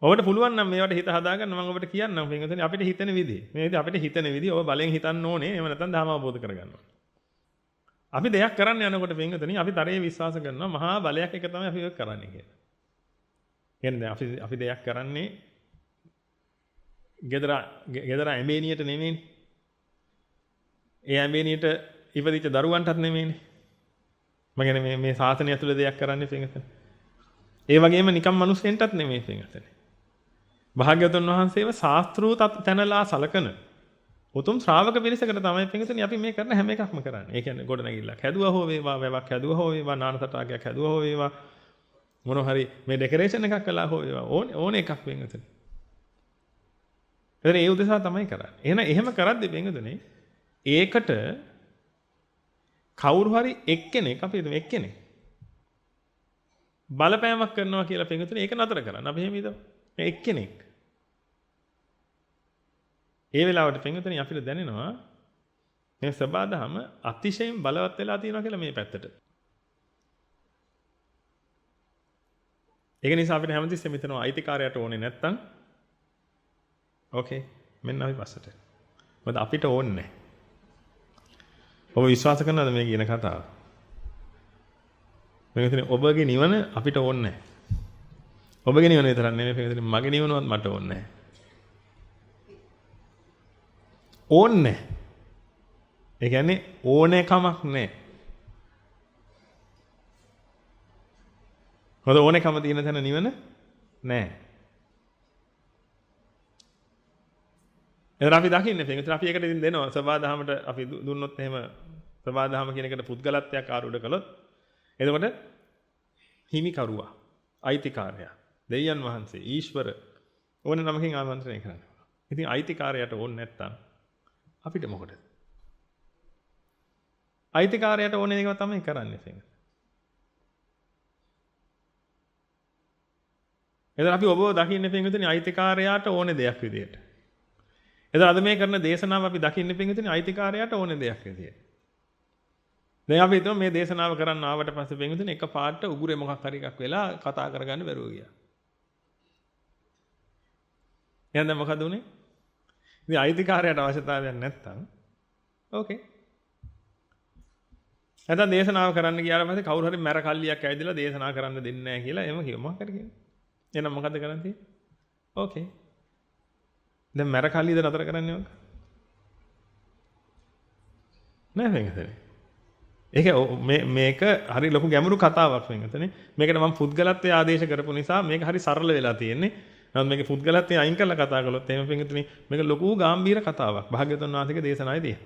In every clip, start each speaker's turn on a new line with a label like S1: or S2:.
S1: ඔබට පුළුවන් නම් මේවට හිත හදාගන්න මම ඔබට කියන්නම් පින්වතුනි අපිට හිතෙන විදිහ. මේ විදිහ අපිට හිතෙන විදිහ ඔබ බලෙන් හිතන්න ඕනේ. එහෙම නැත්නම් ධර්ම අවබෝධ කරගන්න ඕනේ. අපි දෙයක් කරන්න යනකොට පින්වතුනි අපි තරයේ විශ්වාස කරනවා මහා බලයක් එක තමයි අපි ඒක කරන්නේ කියලා. කියන්නේ අපි දෙයක් කරන්නේ ගෙදර ඇඹේනියට නෙමෙයිනේ. ඒ ඇඹේනියට ඉපදිච්ච දරුවන්ටත් නෙමෙයිනේ. මම කියන්නේ මේ ශාසනය ඇතුළේ දෙයක් කරන්නේ පින්වතුනි. ඒ වගේම නිකම් මිනිස්සෙන්ටත් නෙමෙයි පින්වතුනි. භාග්‍යවතුන් වහන්සේව ශාස්ත්‍රූ තැනලා සලකන උතුම් ශ්‍රාවක පිරිසකට තමයි පින්වතුනි අපි මේ කරන හැම එකක්ම කරන්නේ. ඒ කියන්නේ ගොඩනැගිල්ලක් හැදුවා හෝ වේවා, වැවක් හැදුවා හෝ වේවා, නාන සටහනක් හැදුවා හෝ වේවා, මොනවා හරි මේ ඩෙකරේෂන් එකක් කළා හෝ වේවා, ඕන එකක් පින්වතුනි. ඒ උදෙසා තමයි කරන්නේ. එහෙම කරද්දී පින්වතුනි ඒකට කවුරු හරි එක්කෙනෙක් අපි හිතමු එක්කෙනෙක් බලපෑමක් කරනවා කියලා පින්වතුනි ඒක නතර කරන්න. අපි එහෙම හිතමු. එක්කෙනෙක්. ඒ වෙලාවට පින්වතුනි අපිට දැනෙනවා මේ සබාදහම අතිශයින් බලවත් වෙලා තියෙනවා කියලා මේ පැත්තට. ඒක නිසා අපිට හැමතිස්සෙම හිතනවා අයිතිකාරයට ඕනේ නැත්තම් ඕකේ මෙන්න අපි පස්සට. මොකද අපිට ඕනේ නැහැ. ඔබ විශ්වාස කරනවද මේ කියන කතාව? පින්වතුනි ඔබගේ නිවන අපිට ඕනේ නැහැ. ඔබගේ නිවන විතරක් නෙමෙයි පින්වතුනි මගේ නිවනවත් මට ඕනේ නැහැ. ඕනේ. ඒ කියන්නේ ඕනෑකමක් නැහැ. මොකද ඕනෑකම තියෙන තැන නිවන නැහැ. එතන අපි දකින්නේ පින්වතුනි අපි ඒකට ඉතින් දෙනවා සබාදහමට අපි දුන්නොත් එහෙම සබාදහම කියන එකට පුද්ගලත්වයක් ආරූඪ කළොත් එතකොට හිමිකරුවා අයිතිකාරයා දෙවියන් වහන්සේ ඊශ්වර ඕන නමකින් ආමන්ත්‍රණය කරනවා. ඉතින් අයිතිකාරයට ඕනේ නැත්තම් අපිට මොකටද? අයිතිකාරයට ඕනේ එක තමයි කරන්නේ පින්වතුනි. එතන අපි ඔබව දකින්නේ පින්වතුනි අයිතිකාරයාට ඕනේ දෙයක් විදියට. එතන අද මේ කරන දේශනාව අපි දකින්නේ පින්වතුනි අයිතිකාරයාට ඕනේ දෙයක් විදියට. දැන් අපි හිතමු මේ දේශනාව කරන්න ආවට පස්සේ පින්වතුනි එක පාට උගුරේ මොකක් හරි එකක් වෙලා කතා කරගන්න බැරුව ගියා. එහෙනම් දැන් මොකද උනේ? ඉතින් අයිතිකාරයට අවශ්‍යතාවයක් නැත්තම් ඕකේ. නැත්නම් දේශනාව කරන්න ගියාට පස්සේ කවුරු හරි මැර කල්ලියක් ඇවිදලා දේශනා කරන්න දෙන්නේ නැහැ කියලා එහෙම කිව්ව මොකක් හරි කියනවා. එහෙනම් මොකද කරන්න තියෙන්නේ? ඕකේ. දැන් මැර කල්ලියද නතර කරන්නේ ඔක? නෑ වෙනකද? මේක හරි ලොකු ගැඹුරු කතාවක් වෙනකතනේ. මේකට මම පුද්ගලත්වයේ ආදේශ කරපු නිසා මේක හරි සරල වෙලා තියෙන්නේ. නමුත් මේක පුද්ගලත්වයේ අයින් කරලා කතා කළොත් එහෙම වෙනකතනේ මේක ලොකු ගැඹීර කතාවක්. භාග්‍යවතුන් වහන්සේගේ දේශනාවේ තියෙන.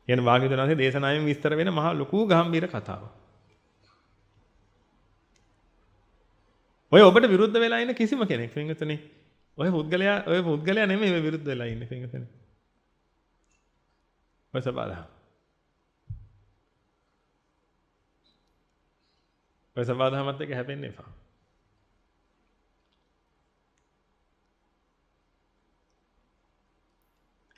S1: කියන භාග්‍යවතුන් වහන්සේ දේශනාවෙන් විස්තර වෙන මහා ලොකු ගැඹීර කතාවක්. ඔය ඔබට විරුද්ධ වෙලා ඉන්න කිසිම කෙනෙක් වෙනකතනේ ඔය පුද්ගලයා නෙමෙයි ඔය විරුද්ධ වෙලා ඉන්නේ වෙනකතනේ. ඔය සබාදහම. ඔය සබාදහමත් එක්ක හැපෙන්න එපා.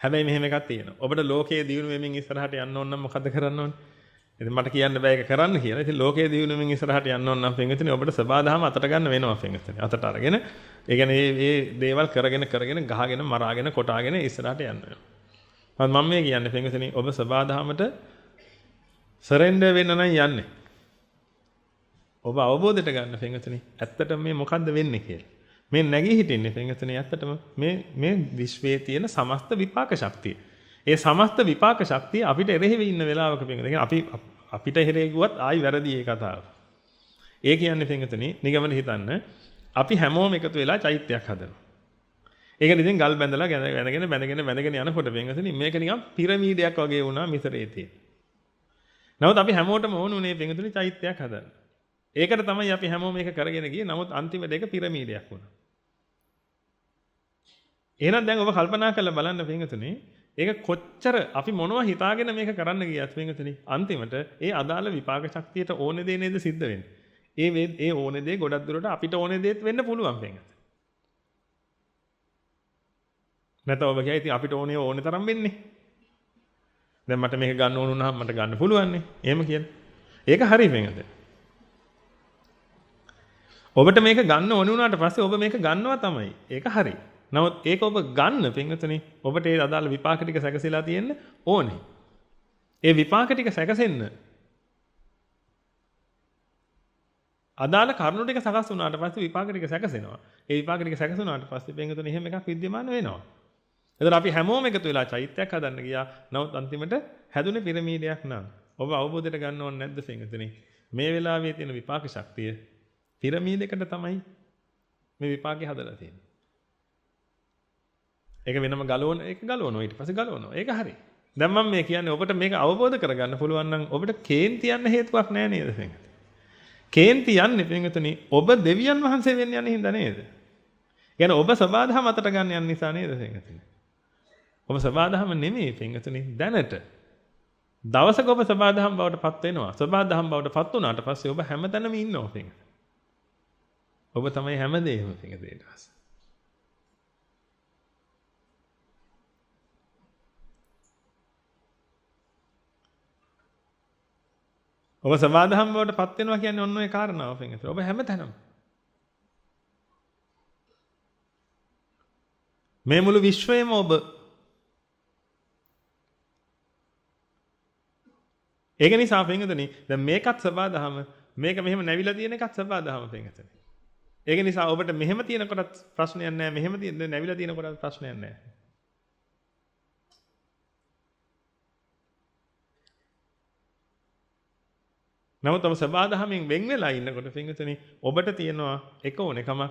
S1: හැබැයි මෙහෙම එකක් තියෙනවා. ඔබට ලෝකයේ දියුණු වෙමින් ඉස්සරහට යන්න ඕන නම් මොකද කරන්න ඕනේ? ඉතින් මට කියන්න බෑ ඒක කරන්න කියලා. ඉතින් ලෝකයේ දියුණු වෙමින් ඉස්සරහට යන්න ඕන නම් පින්විතනේ ඔබට සබාදහම අතට ගන්න වෙනවා පින්විතනේ. අතට අරගෙන ඒ කියන්නේ මේ දේවල් කරගෙන ගහගෙන මරාගෙන කොටාගෙන ඉස්සරහට යන්න වෙනවා. මම මේ කියන්නේ පින්විතනේ ඔබ සබාදහමට සරෙන්ඩර් වෙන්න නම් යන්නේ. ඔබ අවබෝධයට ගන්න පින්විතනේ ඇත්තටම මේ මොකද්ද වෙන්නේ කියලා. මේ නැගී හිටින්නේ පින්විතනේ ඇත්තටම මේ විශ්වයේ තියෙන සමස්ත විපාක ශක්තිය. ඒ සමස්ත විපාක ශක්තිය අපිට එරෙහිව ඉන්න වෙලාවක පින්විතනේ අපිට එරෙහිවුවත් ආයි වැරදි ඒ කතාව. ඒ කියන්නේ පින්විතනේ නිගමන හිතන්න අපි හැමෝම එකතු වෙලා චෛත්‍යයක් හදනවා. ඒක ඉතින් ගල් බැඳලා බැඳගෙන යනකොට පින්විතනේ මේක නිකන් පිරමීඩයක් වගේ වුණා මිසරේ තියෙන. නමුත් අපි හැමෝටම ඕනුනේ පින්විතනේ චෛත්‍යයක් හදන්න. ඒකට තමයි අපි හැමෝම මේක කරගෙන ගියේ. නමුත් අන්තිමට ඒක පිරමීඩයක් වුණා. එහෙනම් දැන් ඔබ කල්පනා කරලා බලන්න පින්විතනේ ඒක කොච්චර අපි මොනවා හිතාගෙන මේක කරන්න ගියත් පින්විතනේ අන්තිමට ඒ අදාළ විපාක ශක්තියට ඕනේ දේ නේද සිද්ධ වෙන්නේ. ඒ ඕනේ දේ ගොඩක් දුරට අපිට ඕනේ දේත් වෙන්න පුළුවන් පින්විතනේ. නැත්නම් ඔබ කියයි ඉතින් අපිට ඕනේ තරම් වෙන්නේ. දැන් මට මේක ගන්න ඕන වුණාම මට ගන්න පුළුවන් නේ. එහෙම කියන්නේ. ඒක හරි පින්විතනේ. ඔබට මේක ගන්න ඕන වුණාට පස්සේ ඔබ මේක ගන්නවා තමයි. ඒක හරි. නමුත් ඒක ඔබ ගන්න පින්වතුනි ඔබට ඒ අදාළ විපාක ටික සැකසීලා තියෙන්න ඕනේ. ඒ විපාක ටික සැකසෙන්න අදාළ කරුණු ටික සකස් වුණාට පස්සේ විපාක ටික සැකසෙනවා. ඒ විපාක ටික සැකසුණාට පස්සේ පින්වතුනි එහෙම එකක් විද්‍යමාන වෙනවා. එතකොට අපි හැමෝම එකතු වෙලා චෛත්‍යයක් හදන්න ගියා. නමුත් අන්තිමට හැදුනේ පිරමීඩයක් නං. ඔබ අවබෝධයට ගන්න ඕනේ නැද්ද පින්වතුනි? මේ වෙලාවේ තියෙන විපාක ශක්තිය පිරමීඩයකට තමයි මේ විපාකේ හදලා තියෙන්නේ. ඒක වෙනම ගලවනවා ඊට පස්සේ ගලවනවා. ඒක හරි. දැන් මම මේ කියන්නේ ඔබට මේක අවබෝධ කරගන්න පුළුවන් නම් ඔබට කේන්ති යන්න හේතුවක් නැහැ නේද පින්වතුනි? කේන්ති යන්නේ පින්වතුනි ඔබ දෙවියන් වහන්සේ වෙන්න යන හින්දා නේද? يعني ඔබ සබාධම අතට ගන්න යන නිසා නේද පින්වතුනි? ඔබ සබාධම නෙමෙයි පින්වතුනි දැනට. දවසක ඔබ සබාධම බවට පත් වෙනවා. සබාධම බවට පත් වුණාට පස්සේ ඔබ හැමතැනම ඉන්නවා පින්වතුනි. ඔබ තමයි හැමදේම පින්වතුනි ඊට පස්සේ. ඔබ සබාධම බවට පත් වෙනවා කියන්නේ ඔන්න ඔය කාරණාව පින්වතුනි. ඔබ හැමතැනම මේ මුළු විශ්වයම ඔබ ඒක නිසා පින්වතුනි දැන් මේකත් සබාධම මේක මෙහෙම නැවිලා තියෙන එකත් සබාධම පින්වතුනි. ඒක නිසා ඔබට මෙහෙම තියෙන කොටත් ප්‍රශ්නයක් නැහැ මෙහෙම තියෙන නැවිලා තියෙන කොටත් ප්‍රශ්නයක් නැහැ. නමුත් ඔබ සබාධමෙන් වෙන් වෙලා ඉන්නකොට පින්වතුනි ඔබට තියෙනවා එක ඕනෙකමක්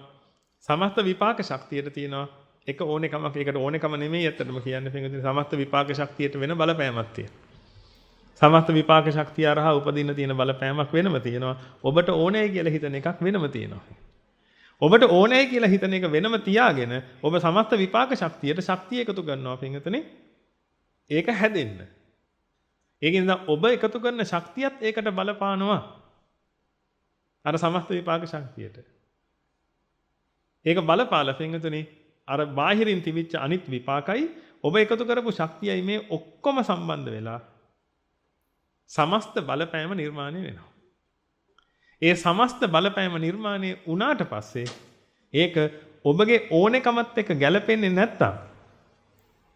S1: සමස්ත විපාක ශක්තියට තියෙනවා එක ඕනෙකමක් ඒකට ඕනෙකම නෙමෙයි ඇත්තටම කියන්නේ පින්වතුනි සමස්ත විපාක ශක්තියට වෙන බලපෑමක් තියෙනවා. සමස්ත විපාක ශක්තිය අරහා උපදින්න තියෙන බලපෑමක් වෙනම තියෙනවා. ඔබට ඕනේ කියලා හිතන එකක් වෙනම තියෙනවා. ඔබට ඕනේ කියලා හිතන එක වෙනම තියාගෙන ඔබ සමස්ත විපාක ශක්තියට ශක්තිය එකතු කරනවා පින්වතුනි. ඒක හැදෙන්න. ඒකින්ද ඔබ එකතු කරන ශක්තියත් ඒකට බලපානවා. අර සමස්ත විපාක ශක්තියට. ඒක බලපාලා පින්වතුනි අර බාහිරින් තිබිච්ච අනිත් විපාකයි ඔබ එකතු කරපු ශක්තියයි මේ ඔක්කොම සම්බන්ධ වෙලා සමස්ත බලපෑම නිර්මාණය වෙනවා. ඒ සමස්ත බලපෑම නිර්මාණය වුණාට පස්සේ ඒක ඔබගේ ඕනෙකමත් එක්ක ගැලපෙන්නේ නැත්තම්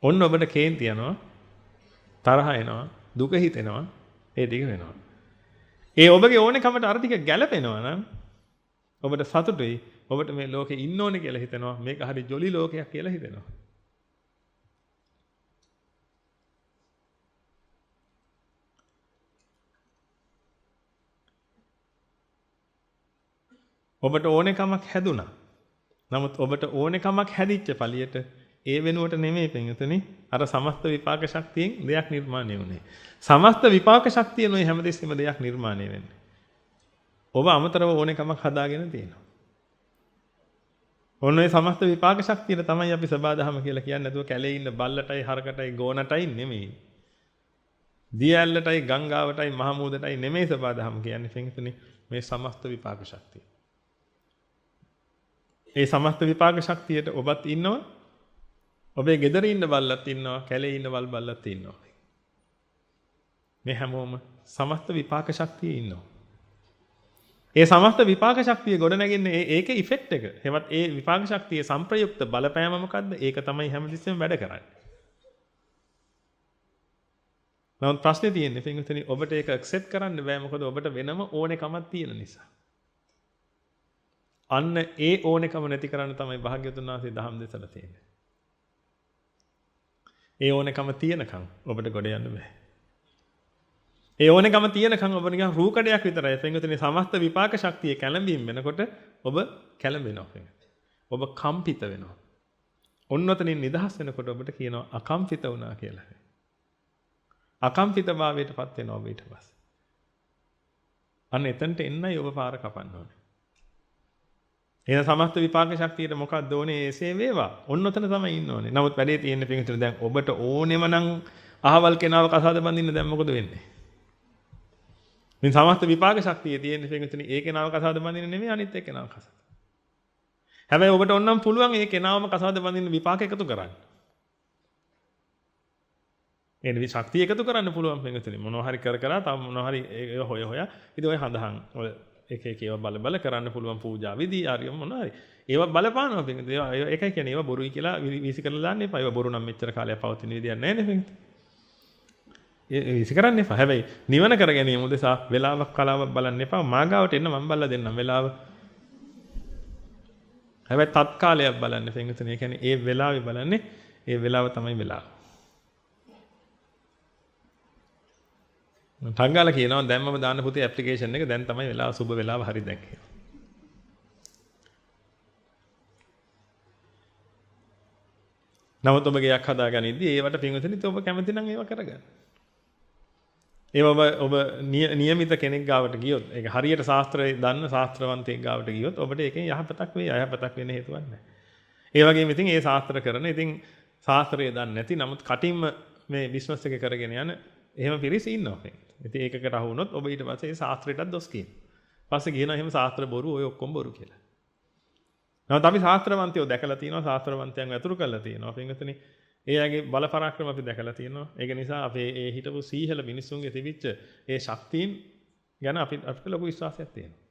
S1: ඔන්න ඔබට කේන්ති යනවා, තරහ එනවා, දුක හිතෙනවා, ඒ ටික වෙනවා. ඒ ඔබගේ ඕනෙකමට අර ටික ගැලපෙනවා නම් ඔබට සතුටුයි. ඔබට මේ ලෝකේ ඉන්න ඕනේ කියලා හිතෙනවා. මේක හරි ජොලි ලෝකයක් කියලා හිතෙනවා. ඔබට ඕනෙකමක් හැදුනා. නමුත් ඔබට ඕනෙකමක් හැදිච්ච පළියට ඒ වෙනුවට නෙමෙයි පින්වතුනි අර සමස්ත විපාක ශක්තියෙන් දෙයක් නිර්මාණය වුණේ. සමස්ත විපාක ශක්තියෙන් ඔය හැමදෙස්සෙම දෙයක් නිර්මාණය වෙන්නේ. ඔබ අමතරව ඕනෙකමක් හදාගෙන තියෙනවා. ඔන්න ඔය සමස්ත විපාක ශක්තියට තමයි අපි සබාධම කියලා කියන්නේ. නැතුව කැලේ ඉන්න බල්ලටයි හරකටයි ගෝනටයි නෙමෙයි. දියැලටයි ගංගාවටයි මහමූදටයි නෙමෙයි සබාධම කියන්නේ පින්වතුනි මේ සමස්ත විපාක ශක්තිය. ඒ සමස්ත විපාක ශක්තියට ඔබත් ඉන්නවා. ඔබේ ගෙදර ඉන්න බල්ලත් ඉන්නවා, කැලේ ඉන්න බල්ලත් ඉන්නවා. මේ හැමෝම සමස්ත විපාක ශක්තියේ ඉන්නවා. ඒ සමස්ත විපාක ශක්තිය ගොඩනැගෙන්නේ ඒකේ ඉෆෙක්ට් එක. එහෙමත් ඒ විපාක ශක්තියේ සංප්‍රයුක්ත බලපෑම මොකද්ද? ඒක තමයි හැමතිස්සෙම වැඩ කරන්නේ. නමුත් ප්‍රශ්නේ තියෙන්නේ පින්වතුනි ඔබට ඒක ඇක්සෙප්ට් කරන්න බෑ මොකද ඔබට වෙනම ඕනෙකමක් තියෙන නිසා. අන්න ඒ ඕනෙකම නැති කරන්න තමයි භාග්‍යවතුන් වහන්සේ දහම් දෙසලා තියෙන්නේ. ඒ ඕනෙකම තියෙනකන් ඔබට ගොඩ යන්න බෑ. ඒ ඕනෙකම තියෙනකන් ඔබ නිකන් රූකඩයක් විතරයි. පින්වතුනි සමස්ත විපාක ශක්තිය කැළඹීම් වෙනකොට ඔබ කැළඹෙනවා. ඔබ කම්පිත වෙනවා. ඔන්නතනින් නිදහස් වෙනකොට ඔබට කියනවා අකම්පිත වුණා කියලා. අකම්පිත භාවයටපත් වෙනවා ඔබ ඊට පස්සේ. අන්න එතනට එන්නයි ඔබ පාර කපන්න ඕනේ. එහෙනම් සමස්ත විපාක ශක්තියට මොකක්ද ඕනේ? එසේ වේවා. ඔන්නතන තමයි ඉන්න ඕනේ. නමුත් වැඩේ තියෙන්නේ පින්වතුනි දැන් ඔබට ඕනෙම නම් අහවල් කෙනාව කසාද බඳින්න දැන් මොකද වෙන්නේ? මේ සමස්ත විපාක ශක්තිය තියෙන්නේ පින්වතුනි ඒ කෙනාව කසාද බඳින්න නෙමෙයි අනිත් එක්කෙනාව කසාද. හැබැයි ඔබට ඕනම් පුළුවන් ඒ කෙනාවම කසාද බඳින්න විපාක එකතු කරන්න. ඒ නිවි ශක්තිය එකතු කරන්න පුළුවන් පින්වතුනි. මොනවා හරි කර තව මොනවා හරි හොය ඉතින් ඔය හඳහන් ඔය එක ඒවා බල කරන්න පුළුවන් පූජා විදි ආරිය මොනවාරි. ඒවා බලපානවා පින්විතනි. ඒකයි කියන්නේ ඒවා බොරුයි කියලා වීසි කරලා දාන්න එපා. ඒවා බොරු නම් මෙච්චර කාලයක් පවතින විදියක් නැහැ නේ පින්විතනි. ඒ වීසි කරන්න එපා. හැබැයි නිවන කර ගැනීම උදෙසා වෙලාවක් කලාවක් බලන්න එපා. මාගාවට එන්න මම බලලා දෙන්නම් වෙලාව. හැබැයි තත්කාලයක් බලන්න පින්විතනි. ඒ කියන්නේ ඒ වෙලාවේ බලන්නේ ඒ වෙලාව තමයි වෙලාව. ටංගාල කියනවා දැන් මම දාන්න පුතේ ඇප්ලිකේෂන් එක දැන් තමයි වෙලාව සුබ වෙලාව හරි දැන් කියලා. නමුත් ඔබ ගයක් හදාගනිද්දී ඒවට පින්විතනි ඔබ කැමති නම් ඒව කරගන්න. ඒව ඔබ නියමිත කෙනෙක් ගාවට ගියොත් ඒක හරියට ශාස්ත්‍රය දන්න ශාස්ත්‍රවන්තයෙක් ගාවට ගියොත් ඔබට ඒකෙන් යහපතක් වෙයි අයහපතක් වෙන්න හේතුවක් නැහැ. ඒ වගේම ඉතින් ඒ ශාස්ත්‍ර කරන ඉතින් ශාස්ත්‍රය දන්නේ නැති නමුත් කටින්ම මේ බිස්නස් එක කරගෙන යන එහෙම පිරිස ඉන්නවා. ඉතින් ඒකකට අහු වුණොත් ඔබ ඊට පස්සේ ඒ ශාස්ත්‍රයටත් දොස් කියනවා. පස්සේ කියනවා එහෙම ශාස්ත්‍ර බොරු ඔය ඔක්කොම බොරු කියලා. නමුත් අපි ශාස්ත්‍රවන්තයෝ දැකලා තියෙනවා ශාස්ත්‍රවන්තයන්ව ඇතුළු කරලා තියෙනවා. පින්වතුනි ඒ අයගේ බල පරාක්‍රම අපි දැකලා තියෙනවා. ඒක නිසා අපේ ඒ හිටපු සීහල මිනිස්සුන්ගේ තිබිච්ච ඒ ශක්තියින් ගැන අපිට ලොකු විශ්වාසයක් තියෙනවා.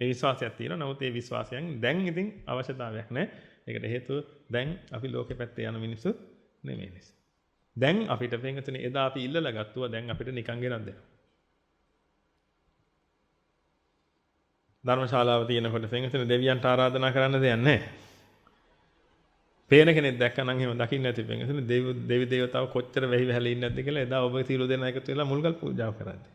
S1: ඒ විශ්වාසයක් තියෙනවා. නමුත් ඒ විශ්වාසයෙන් දැන් ඉතින් අවශ්‍යතාවයක් නැහැ. ඒකට හේතුව දැන් අපි ලෝකෙ පැත්තේ යන මිනිස්සු නෙමෙයි නිසා. දැන් අපිට පින්වතුනි එදා අපි ඉල්ලලා ගත්තුවා දැන් අපිට නිකන් ගෙනත් දෙනවා. ධර්මශාලාව තියෙනකොට පින්වතුනි දෙවියන්ට ආරාධනා කරන්න දෙයක් නැහැ. පේන කෙනෙක් දැක්කනම් එහෙම දකින්න නැති පින්වතුනි දෙවි දේවතාව කොච්චර වෙහි වැහලා ඉන්නේ නැද්ද කියලා එදා ඔබ සියලු දෙනා එකතු වෙලා මුල්ගල් පූජාව කරන්නේ.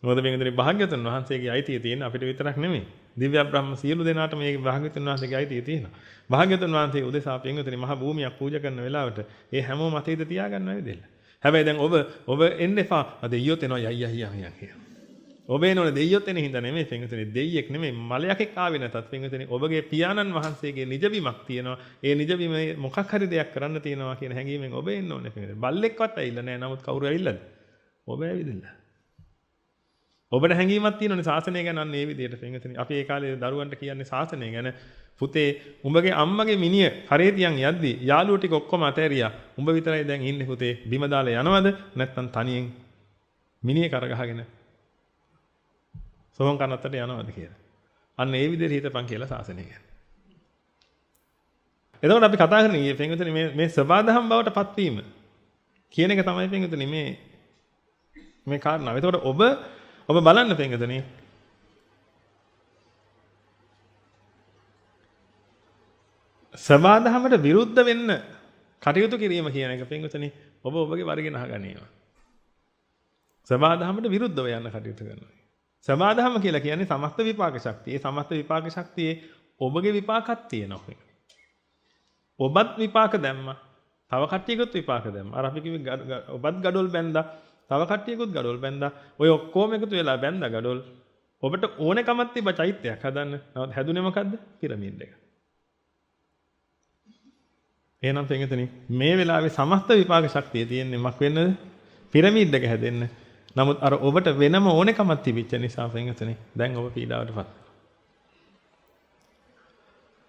S1: මොකද පින්වතුනි භාග්‍යවතුන් වහන්සේගේ අයිතිය තියෙන අපිට විතරක් නෙමෙයි. දිව්‍ය බ්‍රහ්ම සියලු දෙනාට මේ භාග්‍යවතුන් වහන්සේගේ අයිතිය තියෙනවා. භාග්‍යවතුන් වහන්සේ උදෙසා පින්වතුනි මහ භූමියක් පූජා කරන වෙලාවට ඒ හැමෝම අතීත තියාගන්න ඇවිදෙන්න. හැබැයි දැන් ඔබ එන්න එපා. දෙයියොත් එනවා යයි කියලා. ඔබ එනෝනේ දෙයියොත් එන හින්දා නෙමෙයි පින්වතුනි දෙයියෙක් නෙමෙයි මලයකෙක් ආවේ නැතත් පින්වතුනි ඔබගේ පියාණන් වහන්සේගේ නිජබිමක් තියෙනවා. ඒ නිජබිමේ මොකක් හරි දෙයක් කරන්න තියෙනවා කියන හැඟීමෙන් ඔබ එන්න ඕනේ පින්වතුනි. බල්ලෙක්වත් ඇවිල්ලා නැහැ. නමුත් කවුරු ඇවිල්ලාද? ඔබ ඇවිදින්න. ඔබට හැඟීමක් තියෙනවනේ ශාසනය ගැන අන්න ඒ විදිහට පින්වතුනි. අපි ඒ කාලේ දරුවන්ට කියන්නේ ශාසනය ගැන පුතේ උඹගේ අම්මගේ මිනිය කරේ තියන් යද්දි යාළුවෝ ටික ඔක්කොම අතෑරියා. උඹ විතරයි දැන් ඉන්නේ පුතේ. බිම දාලා යනවද? නැත්නම් තනියෙන් මිනිය කරගහගෙන සෝවන් කනත්තට යනවද කියලා. අන්න ඒ විදිහට හිතපන් කියලා ශාසනය ගැන. එතකොට අපි කතා කරන්නේ පින්වතුනි මේ සබාදහම් බවට පත්වීම කියන එක තමයි පින්වතුනි මේ කාරණාව. එතකොට ඔබ බලන්න පින්වතුනි සබාදහමට විරුද්ධ වෙන්න කටයුතු කිරීම කියන එක පින්වතුනි ඔබගේ වර්ගෙන් අහගන්නේවා. සබාදහමට විරුද්ධව යන්න කටයුතු කරනවා. සබාදහම කියලා කියන්නේ සමස්ත විපාක ශක්තිය. ඒ සමස්ත විපාක ශක්තියේ ඔබගේ විපාකක් තියෙනවා. ඔබත් විපාක දැම්මා. තව කට්ටියකුත් විපාක දැම්මා. අර අපි කිව්වේ ඔබත් gadol බැන්දා. තව කට්ටියකුත් gadol බැන්දා. ඔය ඔක්කොම එකතු වෙලා බැන්දා gadol. ඔබට ඕනකමක් තිබ්බ චෛත්‍යයක් හදන්න. නමුත් හැදුනේ මොකද්ද? පිරමීඩ් එක. එහෙනම් පින්වතුනි මේ වෙලාවේ සමස්ත විපාක ශක්තිය තියෙන්නේ මක් වෙන්නද? පිරමීඩ් එක හැදෙන්න. නමුත් අර ඔබට වෙනම ඕනකමක් තිබිච්ච නිසා පින්වතුනි දැන් ඔබ පීඩාවටපත්.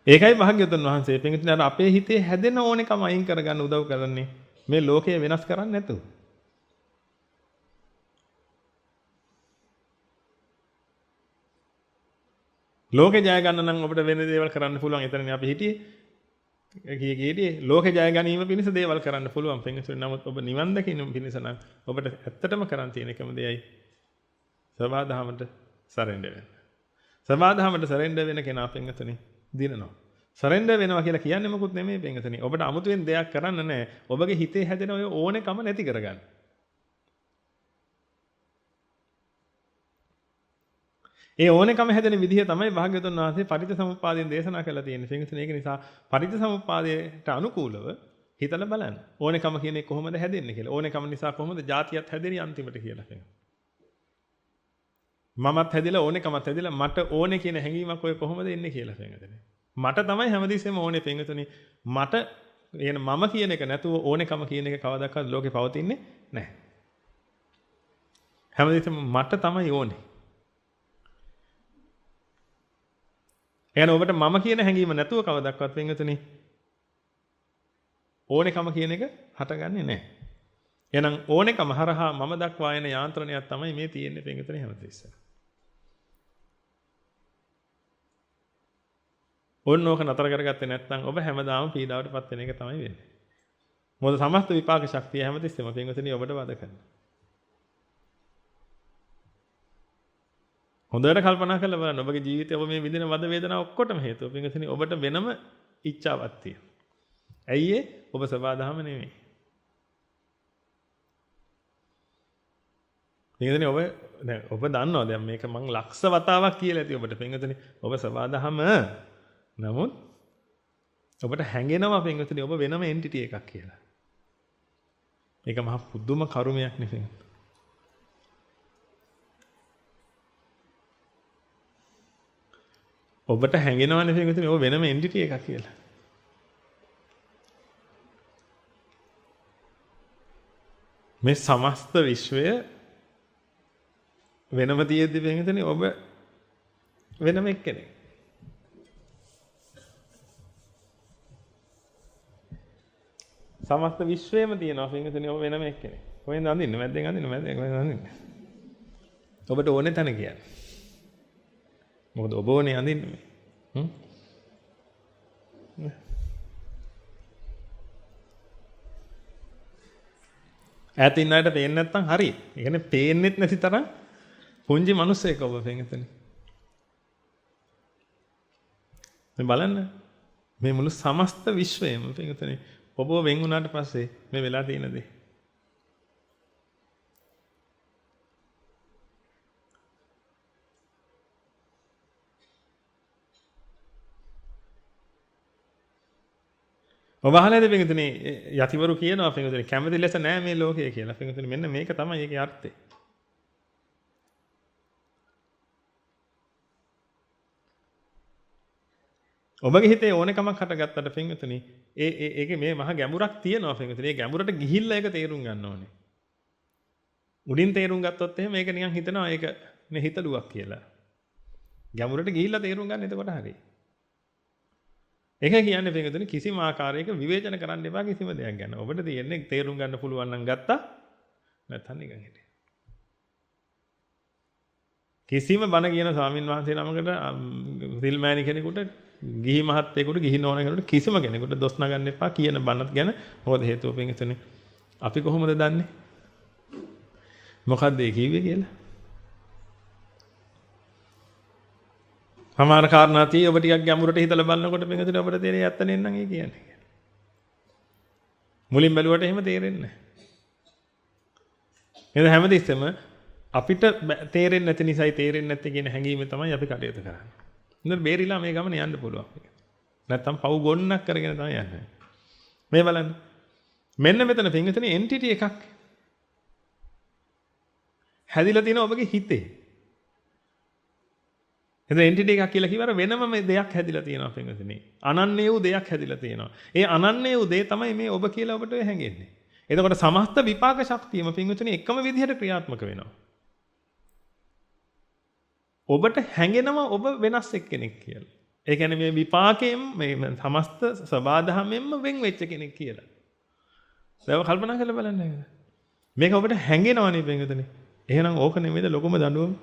S1: ඒකයි භාග්‍යවතුන් වහන්සේ පින්වතුනි අර අපේ හිතේ හැදෙන ඕනකම අයින් කරගන්න උදව් කරන්නේ මේ ලෝකය වෙනස් කරන්නේ නැතුව. ලෝකේ ජය ගන්න නම් ඔබට වෙන දේවල් කරන්න පුළුවන්. එතනනේ අපි හිටියේ. කීයේදී ලෝකේ ජය ගැනීම පිණිස දේවල් කරන්න පුළුවන් පින්වතුනි. නමුත් ඔබ නිවන් දකින්න පිණිස නම් ඔබට ඇත්තටම කරන් තියෙන එකම දෙයයි සබාදහමට සරෙන්ඩර් වෙන්න. සබාදහමට සරෙන්ඩර් වෙන කෙනා පින්වතුනි දිනනවා. සරෙන්ඩර් වෙනවා කියලා කියන්නේ මොකුත් නෙමෙයි පින්වතුනි. ඔබට අමුතුවෙන් දෙයක් කරන්න නැහැ. ඔබගේ හිතේ හැදෙන ඔය ඕනෙකම නැති කරගන්න. ඒ ඕනෙකම හැදෙන විදිහ තමයි භාග්‍යවතුන් වහන්සේ පටිච්චසමුප්පාදයෙන් දේශනා කරලා තියෙන්නේ. පින්වතුනි ඒක නිසා පටිච්චසමුප්පාදයට අනුකූලව හිතලා බලන්න. ඕනෙකම කියන්නේ කොහොමද හැදෙන්නේ කියලා. ඕනෙකම නිසා කොහොමද જાතියත් හැදෙන්නේ අන්තිමට කියලා කියනවා. මමත් හැදිලා ඕනෙකමත් හැදිලා මට ඕනේ කියන හැඟීමක් ඔය කොහොමද එන්නේ කියලා පින්වතුනි. මට තමයි හැමදෙස්සෙම ඕනේ පින්වතුනි. මට කියන මම කියන එක නැතුව ඕනෙකම කියන එක කවදාකවත් ලෝකේ පවතින්නේ නැහැ. හැමදෙස්සෙම මට තමයි ඕනේ. එහෙනම් ඔබට මම කියන හැඟීම නැතුව කවදාවත් පින්වතුනි ඕනෙකම කියන එක හටගන්නේ නැහැ. එහෙනම් ඕනෙකම හරහා මම දක්වා යන යාන්ත්‍රණයක් තමයි මේ තියෙන්නේ පින්විතනේ හැමතිස්සෙම. ඕන ඕක නතර කරගත්තේ නැත්නම් ඔබ හැමදාම පීඩාවටපත් වෙන එක තමයි වෙන්නේ. මොකද සමස්ත විපාක ශක්තිය හැමතිස්සෙම පින්විතනේ ඔබට වද කරනවා. හොඳට කල්පනා කරලා බලන්න ඔබගේ ජීවිතේ ඔබ මේ විඳින වද වේදනා ඔක්කොටම හේතුව පින්විතනේ ඔබට වෙනම ඉච්ඡාවක් තියෙනවා. ඇයි ඒ? ඔබ සබාධම නෙමෙයි. පින්විතනේ ඔබ දන්නවා දැන් මේක මං ලක්ෂ වතාවක් කියලා ඇති ඔබට පින්විතනේ ඔබ සබාධම නමුත් ඔබට හැඟෙනවා පින්විතනේ ඔබ වෙනම එන්ටිටි එකක් කියලා. ඒක මහා පුදුම කරුමයක් නෙවෙයි. ඔබට හැඟෙනවනේ පින්විතනේ ඔබ වෙනම එන්ටිටි එකක් කියලා. මේ සමස්ත විශ්වය වෙනම තියෙද්දි පින්විතනේ ඔබ වෙනම එක්කෙනෙක්. සමස්ත විශ්වයම තියෙනවා පින්විතනේ ඔබ වෙනම එක්කෙනෙක්. කොහෙන්ද අඳින්නේ? මැද්දෙන් අඳින්නේ කොහෙන්ද අඳින්නේ? ඔබට ඕනේ තැන කියන්නේ. මොකද ඔබ ඕනේ අඳින්නේ මේ. ඈත ඉන්න අයට පේන්නේ නැත්නම් හරි. ඒ කියන්නේ පේන්නෙත් නැති තරම් පුංචි මිනිස්සෙක් ඔබ පින්විතනේ. මේ බලන්න මේ මුළු සමස්ත විශ්වයම පින්විතනේ ඔබ වෙන් වුණාට පස්සේ මේ වෙලා තියෙන දේ. ඔබ අහලාද පින්විතනේ යතිවරු කියනවා පින්විතනේ කැමති ලෙස නෑ මේ ලෝකය කියලා. පින්විතනේ මෙන්න මේක තමයි ඒකේ අර්ථය. ඔබගේ හිතේ ඕනකමක් හටගත්තට පින්විතනේ ඒකේ මේ මහා ගැඹුරක් තියෙනවා පින්විතනේ. ඒ ගැඹුරට ගිහිල්ලා ඒක තේරුම් ගන්න ඕනේ. උඩින් තේරුම් ගත්තොත් එහෙම මේක නිකන් හිතනවා ඒක නේ හිතලුවක් කියලා. ගැඹුරට ගිහිල්ලා තේරුම් ගන්න එතකොට හරියි. ඒක කියන්නේ පින්විතනේ කිසිම ආකාරයක විවේචන කරන්න එපා කිසිම දෙයක් ගන්න. ඔබට තියෙන්නේ තේරුම් ගන්න පුළුවන් නම් ගත්තා නැත්නම් නිකන් හිටියා. කිසිම බණ කියන ස්වාමින් වහන්සේ නමකට සිල්මෑණි කෙනෙකුට ගිහි මහත්තයෙකුට ගිහි නෝන කෙනෙකුට කිසිම කෙනෙකුට දොස් නගන්න එපා කියන බණත් ගැන. මොකද හේතුව පින්විතනේ අපි කොහොමද දන්නේ? මොකද්ද ඒ කිව්වේ කියලා? සමහර කාරණා තියෙයි ඔබ ටිකක් ගැඹුරට හිතලා බලනකොට පින්විතනේ ඔබට තේරෙන්නේ ඇත්ත නෙන්නම් ඒ කියන්නේ. මුලින් බැලුවට එහෙම තේරෙන්නේ නැහැ. එහෙනම් හැමදෙස්සෙම අපිට තේරෙන්නේ නැති නිසායි තේරෙන්නේ නැති කියන හැඟීම තමයි අපි කටයුතු කරන්නේ. ඉතින් බේරිලා මේ ගමන යන්න පුළුවන්. නැත්තම් පව් ගොන්නක් කරගෙන තමයි යන්නේ. මේ බලන්න. මෙන්න මෙතන පින්විතනේ එන්ටිටි එකක් හැදිලා තියෙන ඔබගේ හිතේ. එතන එන්ටිටි එකක් කියලා කිව්වර වෙනම මේ දෙයක් හැදිලා තියෙනවා පින්විතනේ. අනන්‍ය වූ දෙයක් හැදිලා තියෙනවා. ඒ අනන්‍ය වූ දේ තමයි මේ ඔබ කියලා ඔබට හැඟෙන්නේ. එතකොට සමස්ත විපාක ශක්තියම පින්විතනේ එකම විදිහට ක්‍රියාත්මක වෙනවා. ඔබට හැඟෙනවා ඔබ වෙනස් එක්කෙනෙක් කියලා. ඒ කියන්නේ මේ විපාකයෙන් මේ සමස්ත සබාධමෙන්ම වෙන් වෙච්ච කෙනෙක් කියලා. දැන් කල්පනා කරලා බලන්න. මේක ඔබට හැඟෙනවනේ පින්විතනේ. එහෙනම් ඕක නෙමෙයිද ලොකුම දඬුවම?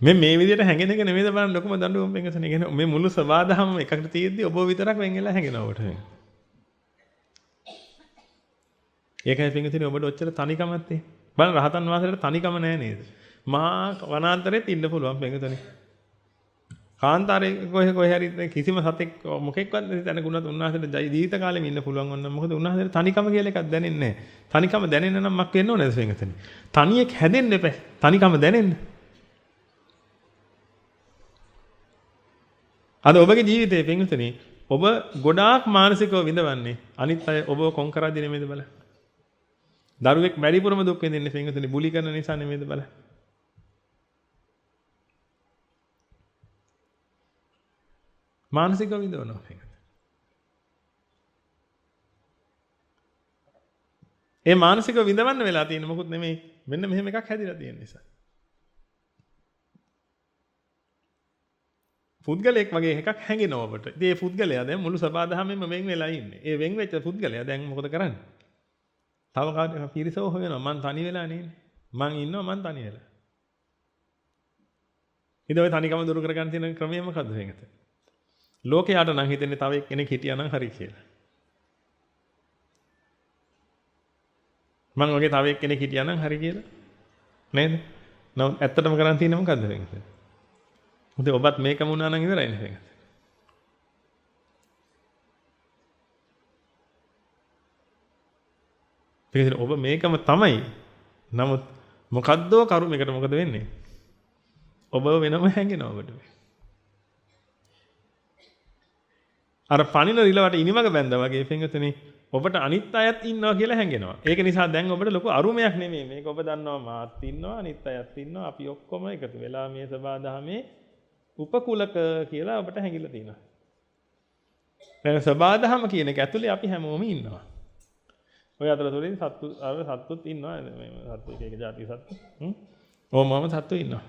S1: මේ විදිහට හැඟෙන එක නෙමෙයිද බලන්න ලොකුම දඬුවම පින්විතනේ. කියන්නේ මේ මුළු සබාධම එකට තියෙද්දි ඔබ විතරක් වෙන් වෙලා හැඟෙනවා ඔබට. ඒකයි පින්විතනේ ඔබට ඔච්චර තනිකමක් තියෙන්නේ. බලන්න රහතන් වහන්සේට තනිකම නැහැ නේද? මහා වනාන්තරෙත් ඉන්න පුළුවන් පින්විතනේ. කාන්තාරේ කොහේ හරි කිසිම සතෙක් මොකෙක්වත් නැති තැනකුණත් උන්වහන්සේට ජීවිත කාලෙම ඉන්න පුළුවන් වුණා. මොකද උන්වහන්සේට තනිකම කියලා එකක් දැනෙන්නේ නැහැ. තනිකම දැනෙන්න නම් මක් වෙන්න ඕනේද පින්විතනේ? තනියෙක් හැදෙන්න එපා. තනිකම දැනෙන්න. අද ඔබගේ ජීවිතයේ පින්විතනේ ඔබ ගොඩාක් මානසිකව විඳවන්නේ අනිත් අය ඔබව කොන් කරද්දී නෙමෙයිද බලන්න. දරුවෙක් වැඩිපුරම දුක් විඳින්නේ පින්විතනේ බුලි කරන නිසා නෙමෙයිද බලන්න. මානසිකව විඳවනවා පින්විතනේ. ඒ මානසිකව විඳවන්න වෙලා තියෙන මොකුත් නෙමෙයි මෙන්න මෙහෙම එකක් හැදිලා තියෙන නිසා. පුද්ගලයෙක් වගේ එකක් හැඟෙනවා ඔබට. ඉතින් මේ පුද්ගලයා දැන් මුළු සබාදහමෙම වෙන් වෙලා ඉන්නේ. ඒ වෙන් වෙච්ච පුද්ගලයා දැන් මොකද කරන්නේ? තව කාටද පිරිසව හොයනවා. මං තනි වෙලා නේ. මං ඉන්නවා මං තනි වෙලා. ඉතින් ඔය තනිකම දුරු කරගන්න තියෙන ක්‍රමය මොකද්ද මේකට? ලෝකයට නම් හිතෙන්නේ තව එක්කෙනෙක් හිටියා නම් හරි කියලා. මං වගේ තව එක්කෙනෙක් හිටියා නම් හරි කියලා. නේද? නමුත් ඇත්තටම කරන් තියෙන්නේ මොකද්ද මේකට? මොකද ඔබත් මේකම වුණා නම් ඉවරයි නේද? ඒකද ඔබ මේකම තමයි. නමුත් මොකද්දෝ කරුමයකට මොකද වෙන්නේ? ඔබ වෙනම හැංගෙනවා ඔබට. අර පණින රිලවට ඉනිමග බැඳා වගේ පින්වතුනි ඔබට අනිත් අයත් ඉන්නවා කියලා හැංගෙනවා. ඒක නිසා දැන් ඔබට ලොකු අරුමයක් නෙමෙයි. මේක ඔබ දන්නවා මාත් ඉන්නවා අනිත් අයත් ඉන්නවා. අපි ඔක්කොම එකතු වෙලා මේ සබාදහමේ උපකුලක කියලා ඔබට හැංගිලා තියෙනවා. දැන් සබාදහම කියන එක ඇතුලේ අපි හැමෝම ඉන්නවා. ඔය අතරතුරින් සත්තුත් ඉන්නවා. මේ සත්තු එක જાති සත්තු. ඕමම සත්තු ඉන්නවා.